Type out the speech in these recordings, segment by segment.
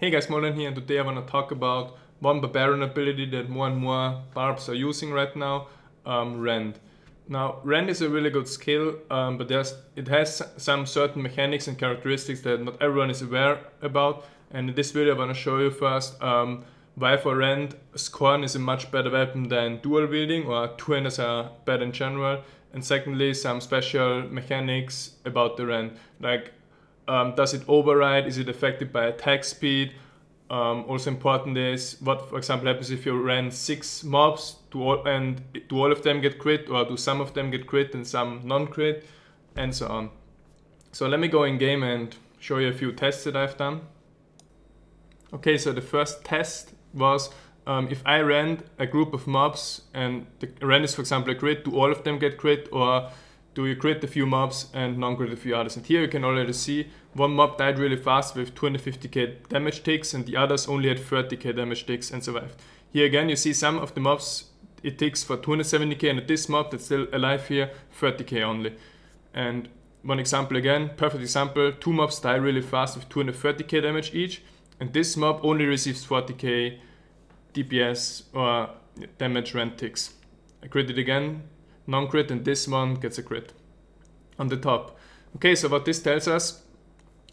Hey guys, Molan here, and today I want to talk about one barbarian ability that more and more barbs are using right now, Rend. Now, Rend is a really good skill, but it has some certain mechanics and characteristics that not everyone is aware about. And in this video I want to show you first why for Rend, Scorn is a much better weapon than dual wielding, or two-handers are better in general. And secondly, some special mechanics about the Rend, like does it override? Is it affected by attack speed? Also important is what, for example, happens if you ran 6 mobs do all of them get crit, or do some of them get crit and some non-crit, and so on. So let me go in game and show you a few tests that I've done. Okay, so the first test was if I ran a group of mobs and the ran is, for example, a crit, do all of them get crit, or do you crit a few mobs and non-crit a few others? And here you can already see one mob died really fast with 250k damage ticks, and the others only had 30k damage ticks and survived. Here again you see some of the mobs it ticks for 270k, and this mob that's still alive here, 30k only. And one example again, perfect example, 2 mobs die really fast with 230k damage each, and this mob only receives 40k DPS or damage rend ticks. I crit it again, non-crit, and this one gets a crit on the top. Okay, so what this tells us,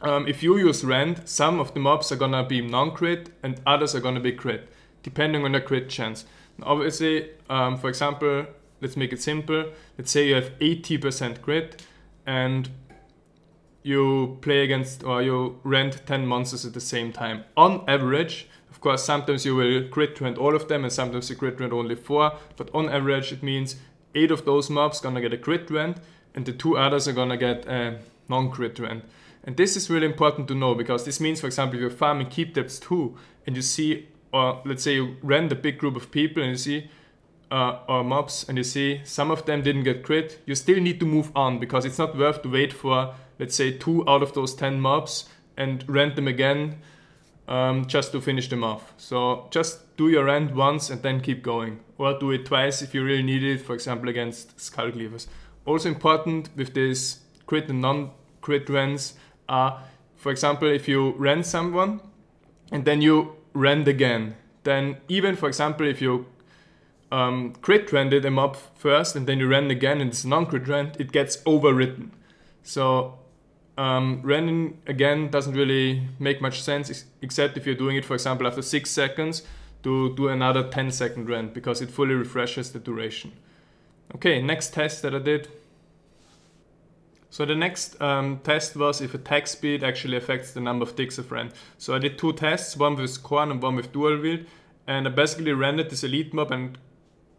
if you use Rend, some of the mobs are gonna be non-crit and others are gonna be crit, depending on the crit chance. Now, obviously, for example, let's make it simple. Let's say you have 80% crit and you play against, or you Rend 10 monsters at the same time. On average, of course, sometimes you will crit Rend all of them and sometimes you crit Rend only 4, but on average it means 8 of those mobs gonna get a crit Rend and the 2 others are gonna get a non-crit Rend. And this is really important to know, because this means, for example, if you're farming keep depths 2 and you see, or let's say you Rend a big group of people and you see, or mobs, and you see some of them didn't get crit, you still need to move on, because it's not worth to wait for, let's say, 2 out of those 10 mobs and Rend them again just to finish them off. So just do your Rend once and then keep going, or do it twice if you really need it, for example against Skull Cleavers. Also important with this crit and non-crit Rends are, for example, if you Rend someone and then you Rend again, then even, for example, if you crit Rended a mob first and then you Rend again and it's non-crit Rend, it gets overwritten. So Rending again doesn't really make much sense, except if you're doing it, for example, after 6 seconds to do another 10-second Rend, because it fully refreshes the duration. Okay, next test that I did. So the next test was if attack speed actually affects the number of ticks of Rend. So I did 2 tests, one with Scorn and one with dual wield, and I basically Rended this elite mob and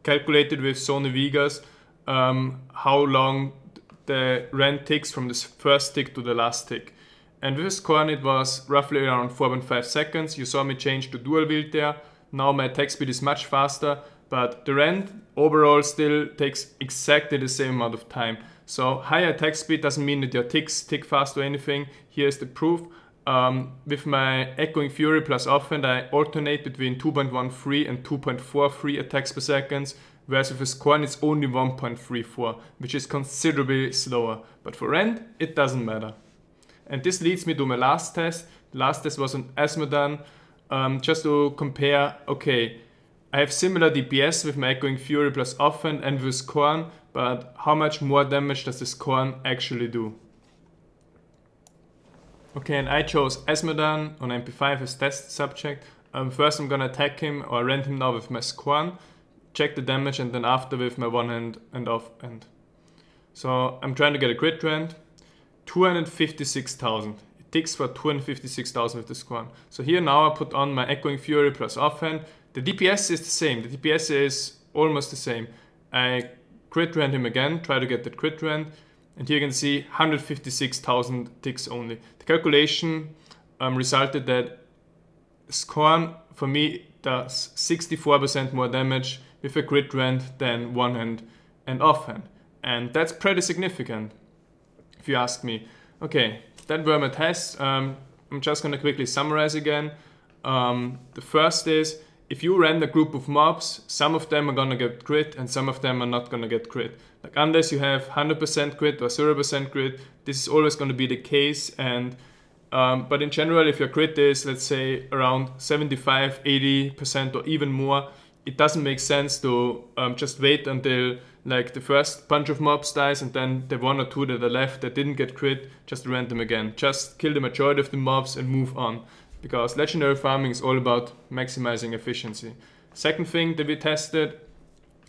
calculated with Sony Vegas how long the Rend ticks from this first tick to the last tick. And with Scorn it was roughly around 4.5 seconds. You saw me change to dual wield there. Now my attack speed is much faster, but the Rend overall still takes exactly the same amount of time. So higher attack speed doesn't mean that your ticks tick fast or anything. Here's the proof. With my Echoing Fury plus Offhand, I alternate between 2.13 and 2.43 attacks per second, whereas with Scorn it's only 1.34, which is considerably slower. But for Rend, it doesn't matter. And this leads me to my last test. The last test was on Asmodan, just to compare, okay, I have similar DPS with my Echoing Fury plus Offhand and with Scorn, but how much more damage does the Scorn actually do? Okay, and I chose Asmodan on MP5 as test subject. First I'm gonna attack him or Rend him now with my Scorn, check the damage, and then after with my one hand and offhand. So I'm trying to get a crit Rend, 256,000. It ticks for 256,000 with the Scorn. So here now I put on my Echoing Fury plus Offhand. The DPS is the same, the DPS is almost the same. I crit Rend him again, try to get that crit Rend, and here you can see 156,000 ticks only. The calculation resulted that Scorn for me does 64% more damage with a crit Rend than one hand and offhand, and that's pretty significant if you ask me. Okay, that were my tests. I'm just gonna quickly summarize again. The first is, if you Rend a group of mobs, some of them are gonna get crit and some of them are not gonna get crit. Like unless you have 100% crit or 0% crit, this is always gonna be the case, and But in general, if your crit is, let's say, around 75, 80% or even more, it doesn't make sense to just wait until like the first bunch of mobs dies and then the one or two that are left that didn't get crit, just rend them again. Just kill the majority of the mobs and move on. Because legendary farming is all about maximizing efficiency. Second thing that we tested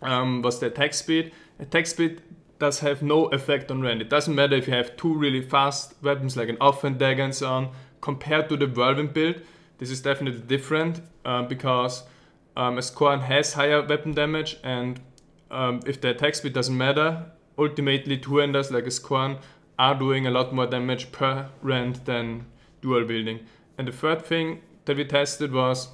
was the attack speed. Attack speed does have no effect on Rend. It doesn't matter if you have two really fast weapons like an offhand dagger and so on, compared to the whirlwind build. This is definitely different because a Skorn has higher weapon damage, and if the attack speed doesn't matter, ultimately two-handers like a Skorn are doing a lot more damage per Rend than dual wielding. And the third thing that we tested was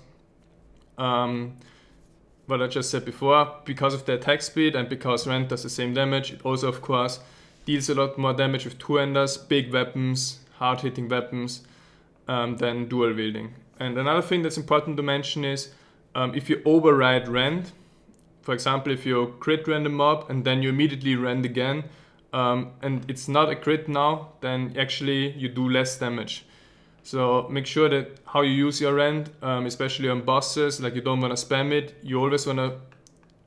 what I just said before. Because of the attack speed and because Rend does the same damage, it also of course deals a lot more damage with two-handers, big weapons, hard-hitting weapons than dual wielding. And another thing that's important to mention is if you override Rend, for example if you crit rend a mob and then you immediately rend again and it's not a crit now, then actually you do less damage. So make sure that how you use your Rend, especially on bosses, like you don't want to spam it, you always want to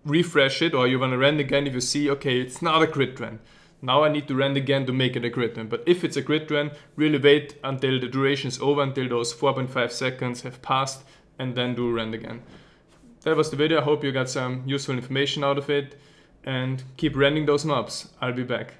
refresh it, or you want to Rend again if you see, okay, it's not a crit Rend. Now I need to Rend again to make it a crit Rend. But if it's a crit Rend, really wait until the duration is over, until those 4.5 seconds have passed, and then do Rend again. That was the video. I hope you got some useful information out of it, and keep rending those mobs. I'll be back.